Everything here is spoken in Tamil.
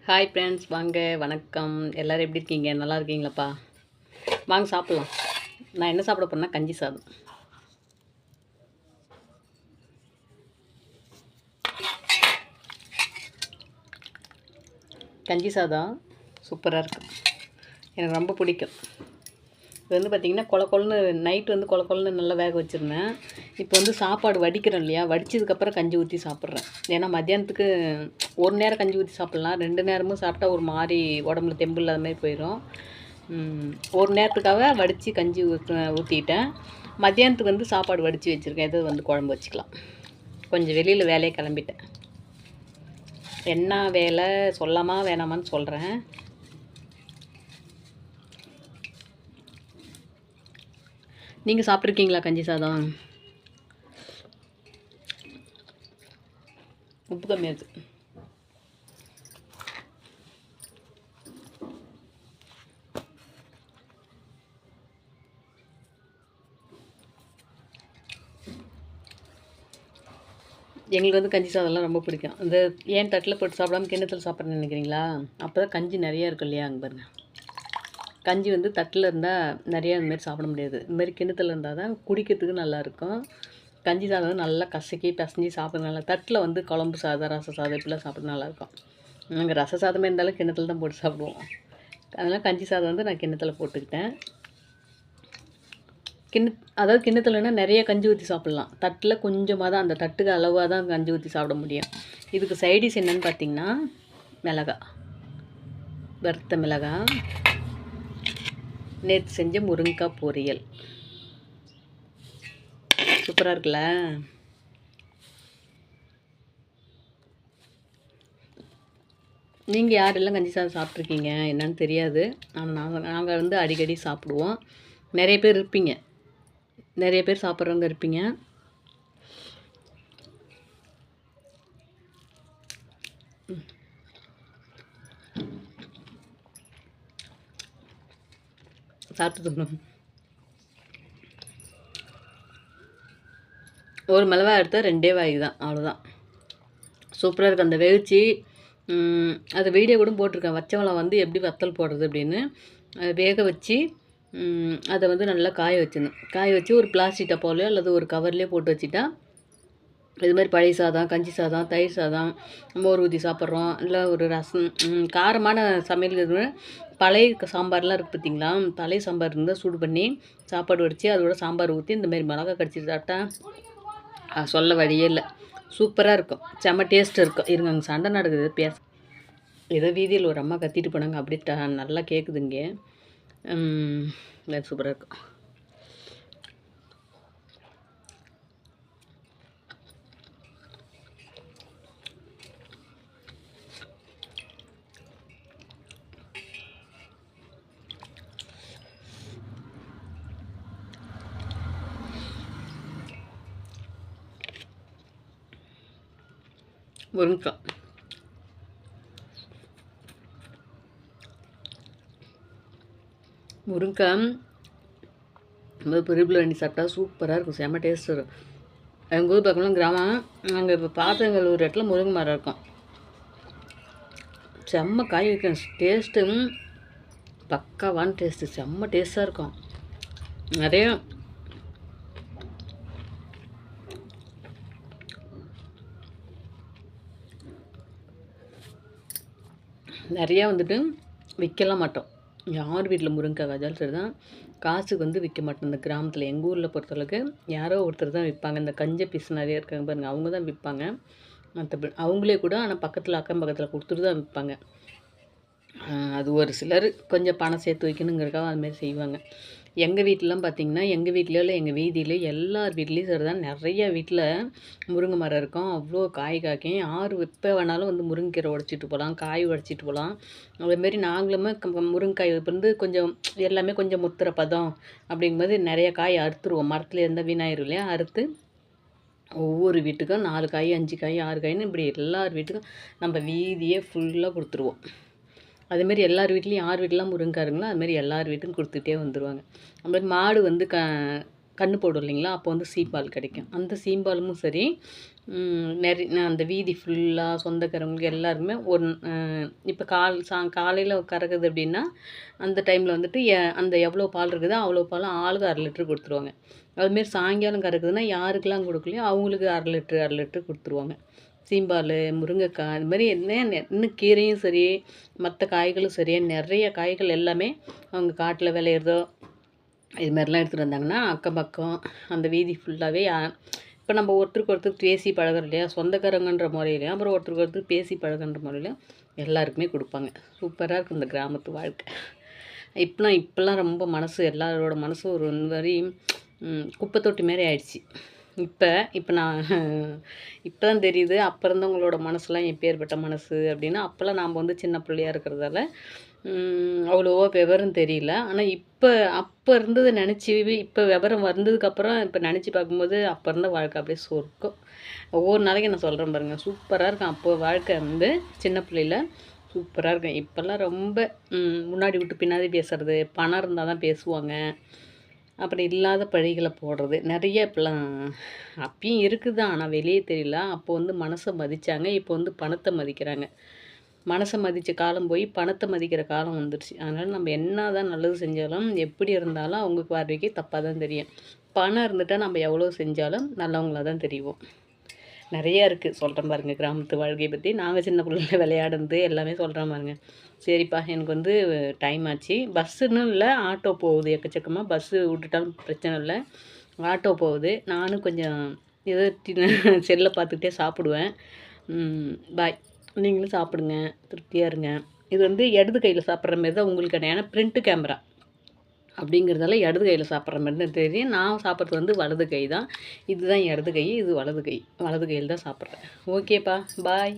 ஹாய் ஃப்ரெண்ட்ஸ், வாங்க. வணக்கம். எல்லோரும் எப்படி இருக்கீங்க? நல்லா இருக்கீங்களாப்பா? வாங்க சாப்பிட்லாம். நான் என்ன சாப்பிட போகிறேன்னா கஞ்சி சாதம். கஞ்சி சாதம் சூப்பராக இருக்கும். எனக்கு ரொம்ப பிடிக்கும். இது வந்து பார்த்திங்கன்னா கொலன்னு நைட்டு வந்து கொலன்னு நல்லா வேக வச்சுருந்தேன். இப்போ வந்து சாப்பாடு வடிக்கிறோம் இல்லையா, வடித்ததுக்கப்புறம் கஞ்சி ஊற்றி சாப்பிட்றேன். ஏன்னா மத்தியானத்துக்கு ஒரு நேரம் கஞ்சி ஊற்றி சாப்பிட்லாம், 2 நேரமும் சாப்பிட்டா ஒரு மாதிரி உடம்புல தெம்பு இல்லாத மாதிரி போயிடும். ஒரு நேரத்துக்காக வடித்து கஞ்சி ஊற்றிட்டேன். மத்தியானத்துக்கு வந்து சாப்பாடு வடித்து வச்சுருக்கேன். எது வந்து குழம்பு வச்சுக்கலாம். கொஞ்சம் வெளியில் வேலையை கிளம்பிட்டேன். என்ன வேலை சொல்லாமா வேணாமான்னு சொல்கிறேன். நீங்கள் சாப்பிட்ருக்கீங்களா கஞ்சி சாதம்? உப்பு கம்மியாக இருக்குது. எங்களுக்கு வந்து கஞ்சி சாதம்லாம் ரொம்ப பிடிக்கும். இந்த ஏன் தட்டில் போட்டு சாப்பிடாம கிண்ணத்தில் சாப்பிட்றேன்னு நினைக்கிறீங்களா? அப்போ தான் கஞ்சி நிறையா இருக்கும் இல்லையா? அங்கே பாருங்கள், கஞ்சி வந்து தட்டில் இருந்தால் நிறையா இந்தமாரி சாப்பிட முடியாது. இதுமாரி கிண்ணத்தில் இருந்தால் தான் குடிக்கிறதுக்கு நல்லாயிருக்கும். கஞ்சி சாதம் நல்லா கசக்கி பிசைஞ்சி சாப்பிட நல்லா. தட்டில் வந்து குழம்பு சாதம், ரச சாதம் இப்படிலாம் சாப்பிட நல்லாயிருக்கும். நாங்கள் ரச சாதமே இருந்தாலும் கிண்ணத்தில் தான் போட்டு சாப்பிடுவோம். அதனால் கஞ்சி சாதம் வந்து நான் கிண்ணத்தில் போட்டுக்கிட்டேன். அதாவது கிண்ணத்துலன்னா நிறைய கஞ்சி ஊற்றி சாப்பிட்லாம். தட்டில் கொஞ்சமாக தான், அந்த தட்டுக்கு அளவாக தான் கஞ்சி ஊற்றி சாப்பிட முடியும். இதுக்கு சைடிஷ் என்னென்னு பார்த்தீங்கன்னா மிளகாய், வறுத்த மிளகாய், நேற்று செஞ்ச முருங்கைக்காய் பொரியல். சூப்பராக இருக்குல்ல? நீங்கள் யாரெல்லாம் கஞ்சி சாதம் சாப்பிட்ருக்கீங்க என்னன்னு தெரியாது. ஆனால் நாங்கள் வந்து அடிக்கடி சாப்பிடுவோம். நிறைய பேர் இருப்பீங்க, நிறைய பேர் சாப்பிட்றவங்க இருப்பீங்க. சாப்பிட்டு ஒரு மிளகாய் எடுத்தால் 2 வாய் தான், அவ்வளோதான். சூப்பராக இருக்குது. அந்த வெவிச்சு அது வீடியோ கூட போட்டிருக்கேன். வச்சவளம் வந்து எப்படி வத்தல் போடுறது அப்படின்னு. வேக வச்சு அதை வந்து நல்லா காய வச்சிடணும். காய வச்சு ஒரு பிளாஸ்டிக் டப்பாவிலையோ அல்லது ஒரு கவர்லேயோ போட்டு வச்சுட்டா, இதுமாதிரி பழைய சாதம், கஞ்சி சாதம், தயிர் சாதம், மோர் ஊற்றி சாப்பிட்றோம், இல்லை ஒரு ரசம், காரமான சமையல் பழைய சாம்பார்லாம் இருக்குது பார்த்திங்களா? பழைய சாம்பார் இருந்தால் சூடு பண்ணி சாப்பாடு வடித்து அதோட சாம்பார் ஊற்றி இந்தமாரி மிளகா கடிச்சிட்டு சாப்பிட்டா சொல்ல வழியே இல்லை. சூப்பராக இருக்கும், செம்ம டேஸ்ட்டு இருக்கும். இருங்க, அங்கே சண்டை நடக்குது, பேச ஏதோ வீதியில் ஒரு அம்மா கத்திட்டு போனாங்க, அப்படியே நல்லா கேட்குது இங்கே. சூப்பராக இருக்கும். முருங்கைக்காய் பொரியல் பண்ணி சாப்பிட்டா சூப்பராக இருக்கும், செம்ம டேஸ்ட் வரும். எங்கள் ஊர் பக்கம்லாம் கிராமம். நாங்கள் இப்போ பார்த்த எங்கள் ஒரு இடத்துல முருங்கை மரம் இருக்கும். செம்ம காய் வைக்கும், டேஸ்ட்டு பக்காவான டேஸ்ட்டு, செம்ம டேஸ்ட்டாக இருக்கும். நிறையா வந்துட்டு விற்கலாம் மாட்டோம். யார் வீட்டில் முருங்கைக்காய் காய்ச்சாலும் சரி தான், காசுக்கு வந்து விற்க மாட்டோம். இந்த கிராமத்தில் எங்கள் ஊரில் பொறுத்தளவுக்கு யாரோ ஒருத்தர் தான் விற்பாங்க. இந்த கஞ்ச பீஸ் நிறைய இருக்காங்க பாருங்கள், அவங்க தான் விற்பாங்க. மற்றபடி அவங்களே கூட ஆனால் பக்கத்தில் அக்கம் பக்கத்தில் கொடுத்துட்டு தான் விற்பாங்க. அது ஒரு சிலர் கொஞ்சம் பணம் சேர்த்து வைக்கணுங்கிறக்காக அதுமாரி செய்வாங்க. எங்கள் வீட்டிலலாம் பார்த்திங்கன்னா, எங்கள் வீட்லேயோ இல்லை எங்கள் வீதியிலே எல்லார் வீட்லேயும் சரி தான், நிறைய வீட்டில் முருங்கை மரம் இருக்கும். அவ்வளோ காய் காய்க்கும். யார் எப்போ வேணாலும் வந்து முருங்கைக்கீரை உடச்சிட்டு போகலாம், காய் உடச்சிட்டு போகலாம். அதேமாரி நாங்களுமே முருங்கைக்காய் வந்து கொஞ்சம் எல்லாமே கொஞ்சம் முத்துற பதம் அப்படிங்கும்போது நிறைய காய் அறுத்துருவோம். மரத்தில் இருந்தால் வீணாயிரும் இல்லையா, அறுத்து ஒவ்வொரு வீட்டுக்கும் 4 காய் 5 காய் 6 காயின்னு இப்படி எல்லார் வீட்டுக்கும் நம்ம வீதியே ஃபுல்லாக கொடுத்துருவோம். அதுமாரி எல்லார் வீட்லேயும் யார் வீட்டிலாம் முருங்கைக்காய் இருக்குங்களோ அதுமாரி எல்லார் வீட்டுக்கும் கொடுத்துட்டே வந்துடுவாங்க. அதுமாதிரி மாடு வந்து கன்று போடும் இல்லைங்களா, அப்போ வந்து சீம்பால் கிடைக்கும். அந்த சீம்பாலும் சரி, அந்த வீதி ஃபுல்லாக சொந்தக்காரங்களுக்கு எல்லாருக்குமே இப்போ காலையில் கறக்குது அப்படின்னா, அந்த டைமில் வந்துட்டு அந்த எவ்வளோ பால் இருக்குதோ அவ்வளோ பாலும் ஆளுக்கு 1/2 லிட்டரு கொடுத்துருவாங்க. அதுமாரி சாயங்காலம் கறக்குதுன்னா யாருக்கெல்லாம் கொடுக்கலையோ அவங்களுக்கு 1/2 லிட்டரு கொடுத்துருவாங்க. சீம்பால், முருங்கைக்காய், இது மாதிரி இன்னும் கீரையும் சரி, மற்ற காய்களும் சரி, நிறைய காய்கள் எல்லாமே அவங்க காட்டில் விளையிறதோ இது மாதிரிலாம் எடுத்துகிட்டு வந்தாங்கன்னா அக்கம் பக்கம் அந்த வீதி ஃபுல்லாகவே இப்போ நம்ம ஒருத்தருக்கு ஒருத்தர் பேசி பழகிறோம் இல்லையா, சொந்தக்காரங்கன்ற முறையிலையும் அப்புறம் ஒருத்தருக்கு ஒருத்தர் பேசி பழகுன்ற முறையிலையும் எல்லாருக்குமே கொடுப்பாங்க. சூப்பராக இருக்கும் இந்த கிராமத்து வாழ்க்கை. இப்போலாம் ரொம்ப எல்லாரோட மனசும் ஒரு மாதிரி குப்பை தொட்டி மாரி ஆயிடுச்சு. இப்போ நான் இப்போ தான் தெரியுது அப்போ இருந்தவங்களோட மனசுலாம் எப்பேற்பட்ட மனசு அப்படின்னு. அப்போல்லாம் நாம் வந்து சின்ன பிள்ளையா இருக்கிறதால அவ்வளோவா விவரம் தெரியல. ஆனால் அப்போ இருந்ததை நினச்சி இப்போ விவரம் வந்ததுக்கப்புறம் இப்போ நினச்சி பார்க்கும்போது அப்போ இருந்த வாழ்க்கை அப்படியே சொர்க்கம். ஒவ்வொரு நாளைக்கு நான் சொல்கிறேன் பாருங்கள், சூப்பராக இருக்கும். அப்போ வாழ்க்கை வந்து சின்ன பிள்ளையில சூப்பராக இருக்கும். இப்போல்லாம் ரொம்ப முன்னாடி விட்டு பின்னாடி பேசுறது, பணம் இருந்தால் தான் பேசுவாங்க, அப்புறம் இல்லாத பழிகளை போடுறது நிறைய இப்போலாம் அப்பயும் இருக்குது தான். ஆனால் வெளியே தெரியல. அப்போ வந்து மனசை மதித்தாங்க, இப்போ வந்து பணத்தை மதிக்கிறாங்க. மனசை மதித்த காலம் போய் பணத்தை மதிக்கிற காலம் வந்துடுச்சு. அதனால் நம்ம என்ன தான் நல்லது செஞ்சாலும் எப்படி இருந்தாலும் அவங்க பார்வைக்கு தப்பாக தான் தெரியும். பணம் இருந்துட்டால் நம்ம எவ்வளோ செஞ்சாலும் நல்லவங்களாக தான் தெரியும். நிறையா இருக்குது சொல்கிறேன் பாருங்கள் கிராமத்து வாழ்க்கையை பற்றி. நாங்கள் சின்ன பிள்ளைல விளையாடுனது எல்லாமே சொல்கிறேன் பாருங்கள். சரிப்பா, எனக்கு வந்து டைம் ஆச்சு. பஸ்ஸுன்னு இல்லை, ஆட்டோ போகுது எக்கச்சக்கமாக. பஸ்ஸு விட்டுட்டாலும் பிரச்சனை இல்லை, ஆட்டோ போகுது. நானும் கொஞ்சம் ஏதோ செல்லை பார்த்துக்கிட்டே சாப்பிடுவேன். பாய். நீங்களும் சாப்பிடுங்க, திருப்தியாக இருங்க. இது வந்து இடது கையில் சாப்பிட்ற மாரி தான் உங்களுக்கு கிடையாது. ஏன்னா பிரிண்ட்டு கேமரா அப்படிங்கிறதால இடது கையில் சாப்பிட்ற மாதிரி தான் தெரியும். நான் சாப்பிட்றது வந்து வலது கை தான். இதுதான் இடது கை, இது வலது கை. வலது கையில் தான் சாப்பிட்றேன். ஓகேப்பா, பாய்.